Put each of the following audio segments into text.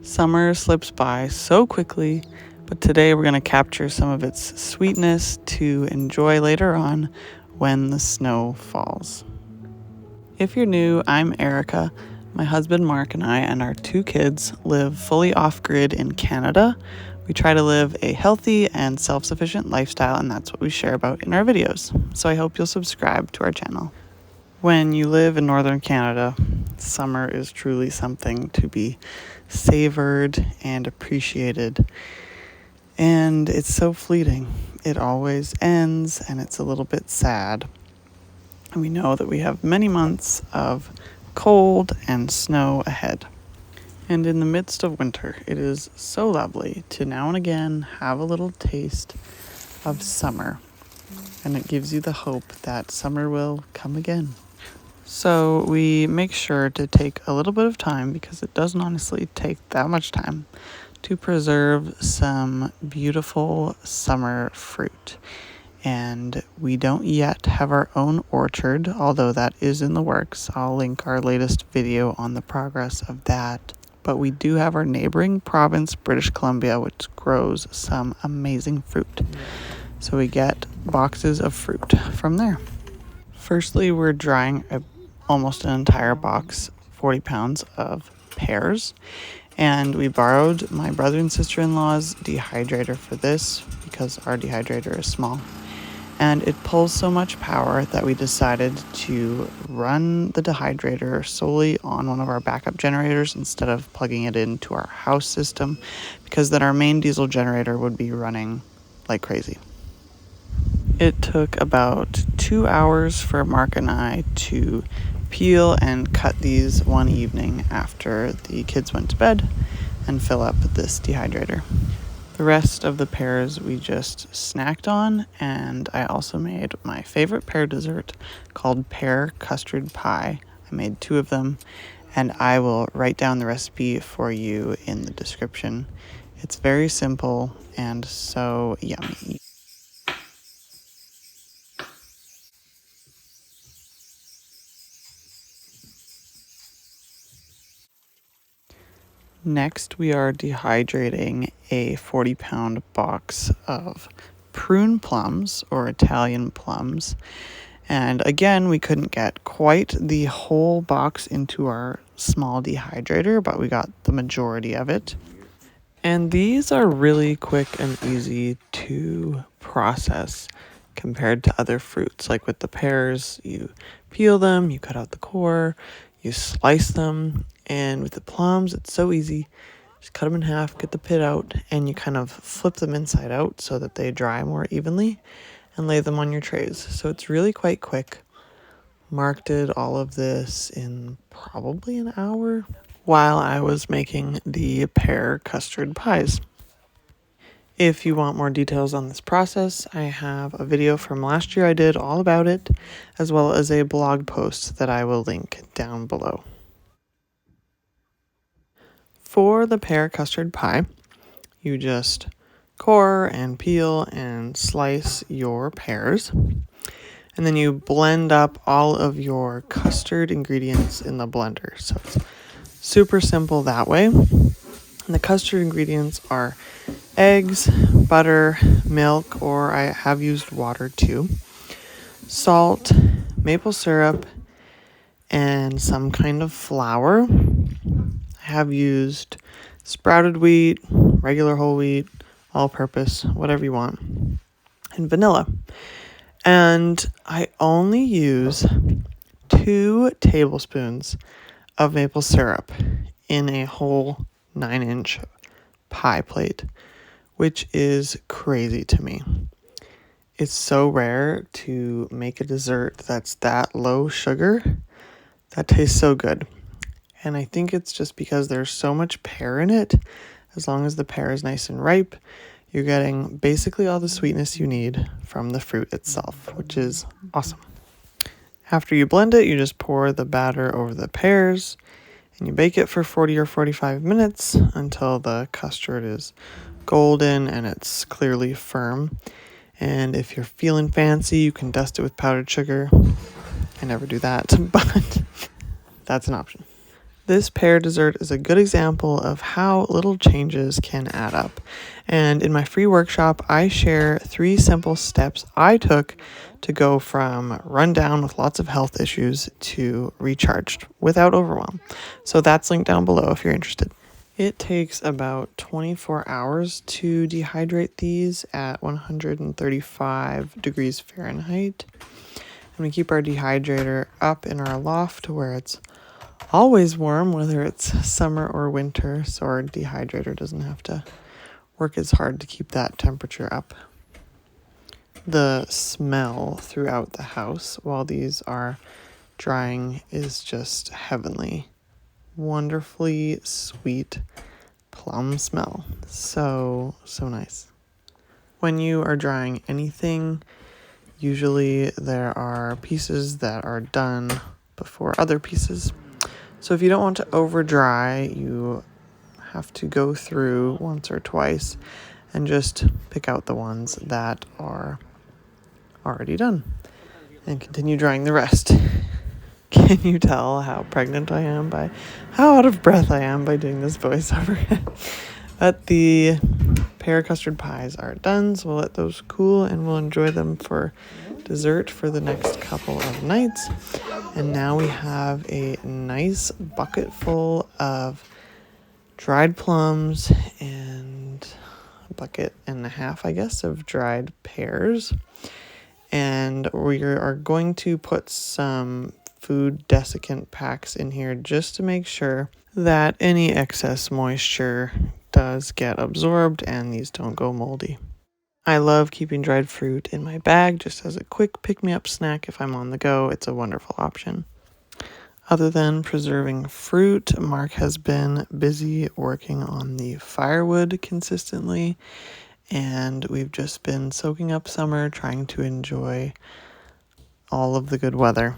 Summer slips by so quickly, but today we're going to capture some of its sweetness to enjoy later on when the snow falls. If you're new, I'm Erica. My husband Mark and I and our 2 kids live fully off-grid in Canada. We try to live a healthy and self-sufficient lifestyle, and that's what we share about in our videos. So I hope you'll subscribe to our channel. When you live in northern Canada, summer is truly something to be savored and appreciated. And it's so fleeting. It always ends, and it's a little bit sad. And we know that we have many months of cold and snow ahead. And in the midst of winter, it is so lovely to now and again have a little taste of summer. And it gives you the hope that summer will come again. So we make sure to take a little bit of time, because it doesn't honestly take that much time, to preserve some beautiful summer fruit. And we don't yet have our own orchard, although that is in the works. I'll link our latest video on the progress of that. But we do have our neighboring province, British Columbia, which grows some amazing fruit. So we get boxes of fruit from there. Firstly, we're drying almost an entire box, 40 pounds of pears. And we borrowed my brother and sister-in-law's dehydrator for this because our dehydrator is small. And it pulls so much power that we decided to run the dehydrator solely on one of our backup generators instead of plugging it into our house system, because then our main diesel generator would be running like crazy. It took about 2 hours for Mark and I to peel and cut these one evening after the kids went to bed and fill up this dehydrator. The rest of the pears we just snacked on, and I also made my favorite pear dessert called Pear custard pie. I made 2 of them, and I will write down the recipe for you in the description. It's very simple and so yummy. Next, we are dehydrating a 40-pound box of prune plums, or Italian plums. And again, we couldn't get quite the whole box into our small dehydrator, but we got the majority of it. And these are really quick and easy to process compared to other fruits. Like with the pears, you peel them, you cut out the core, you slice them. And with the plums, it's so easy. Just cut them in half, get the pit out, and you kind of flip them inside out so that they dry more evenly and lay them on your trays. So it's really quite quick. Mark did all of this in probably an hour while I was making the pear custard pies. If you want more details on this process, I have a video from last year I did all about it, as well as a blog post that I will link down below. For the pear custard pie, you just core and peel and slice your pears, and then you blend up all of your custard ingredients in the blender. So it's super simple that way. And the custard ingredients are eggs, butter, milk, or I have used water too, salt, maple syrup, and some kind of flour. I have used sprouted wheat, regular whole wheat, all-purpose, whatever you want, and vanilla. And I only use 2 tablespoons of maple syrup in a whole 9-inch pie plate, which is crazy to me. It's so rare to make a dessert that's that low sugar that tastes so good. And I think it's just because there's so much pear in it. As long as the pear is nice and ripe, you're getting basically all the sweetness you need from the fruit itself, which is awesome. After you blend it, you just pour the batter over the pears, and you bake it for 40 or 45 minutes until the custard is golden and it's clearly firm. And if you're feeling fancy, you can dust it with powdered sugar. I never do that, but that's an option. This pear dessert is a good example of how little changes can add up. And in my free workshop, I share 3 simple steps I took to go from run down with lots of health issues to recharged without overwhelm. So that's linked down below if you're interested. It takes about 24 hours to dehydrate these at 135 degrees Fahrenheit. And we keep our dehydrator up in our loft to where it's always warm, whether it's summer or winter, so our dehydrator doesn't have to work as hard to keep that temperature up. The smell throughout the house while these are drying is just heavenly. Wonderfully sweet plum smell. So nice. When you are drying anything, usually there are pieces that are done before other pieces. So if you don't want to over dry, you have to go through once or twice and just pick out the ones that are already done and continue drying the rest. Can you tell how pregnant I am by how out of breath I am by doing this voiceover? But the pear custard pies are done, so we'll let those cool and we'll enjoy them for dessert for the next couple of nights. And now we have a nice bucket full of dried plums and a bucket and a half, I guess, of dried pears. And we are going to put some food desiccant packs in here just to make sure that any excess moisture does get absorbed and these don't go moldy. I love keeping dried fruit in my bag just as a quick pick-me-up snack if I'm on the go. It's a wonderful option. Other than preserving fruit, Mark has been busy working on the firewood consistently, and we've just been soaking up summer, trying to enjoy all of the good weather.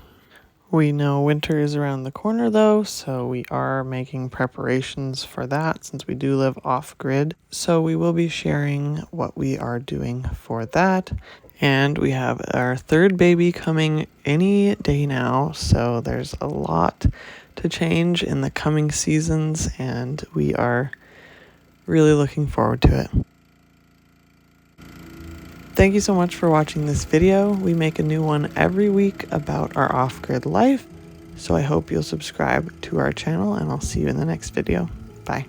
We know winter is around the corner though, so we are making preparations for that since we do live off-grid. So we will be sharing what we are doing for that. And we have our 3rd baby coming any day now, so there's a lot to change in the coming seasons, and we are really looking forward to it. Thank you so much for watching this video. We make a new one every week about our off-grid life, so I hope you'll subscribe to our channel, and I'll see you in the next video. Bye.